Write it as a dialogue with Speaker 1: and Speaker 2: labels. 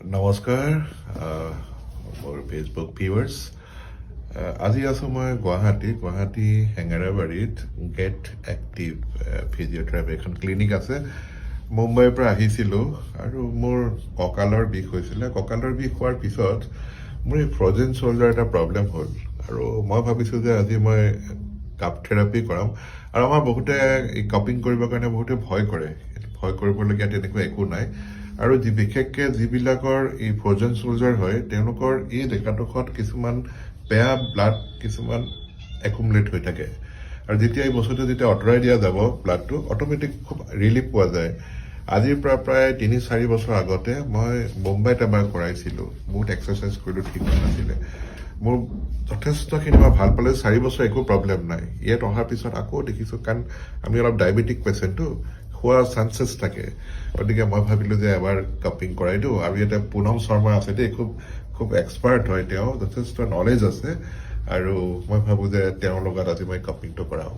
Speaker 1: নমস্কাৰ মোৰ Facebook viewers আজি আছোঁ মই গুৱাহাটী হেঙেৰাবাৰীত গেট এক্টিভ ফিজিঅ'থেৰাপি এখন ক্লিনিক আছে মুম্বাইৰ পৰা আহিছিলোঁ আৰু মোৰ কঁকালৰ বিষ হৈছিলে কঁকালৰ বিষ হোৱাৰ পিছত মোৰ এই ফ্ৰজেন শ্ব'ল্ডাৰ এটা প্ৰব্লেম হ'ল আৰু মই ভাবিছোঁ যে আজি মই কাপ থেৰাপি কৰাম আৰু আমাৰ বহুতে এই কাপিং কৰিবৰ কাৰণে বহুতে ভয় কৰিবলগীয়া তেনেকুৱা একো নাই আৰু বিশেষকৈ যিবিলাকৰ এই ফ্ৰজেন শ্ব'ল্ডাৰ হয় তেওঁলোকৰ এই জেগাডোখৰত কিছুমান বেয়া ব্লাড কিছুমান একুমুলেট হৈ থাকে আৰু যেতিয়া এই বস্তুটো যেতিয়া আঁতৰাই দিয়া যাব ব্লাডটো অট'মেটিক খুব ৰিলিফ পোৱা যায় আজিৰ পৰা প্ৰায় ৩-৪ বছৰ আগতে মই মুম্বাইত এবাৰ কৰাইছিলোঁ বহুত এক্সাৰচাইজ কৰিলোঁ ঠিক নাছিলে মোৰ যথেষ্টখিনি মই ভাল পালে 4 বছৰ একো প্ৰব্লেম নাই ইয়াত অহাৰ পিছত আকৌ দেখিছোঁ কাৰণ আমি অলপ ডায়েবেটিক পেচেণ্টটো হোৱাৰ চান্সেছ থাকে গতিকে মই ভাবিলোঁ যে এবাৰ কাপিং কৰাই দিওঁ আৰু ইয়াতে পুনম শৰ্মা আছে দেই খুব এক্সপাৰ্ট হয় তেওঁ যথেষ্ট নলেজ আছে আৰু মই ভাবোঁ যে তেওঁৰ লগত আজি মই কাপিংটো কৰাওঁ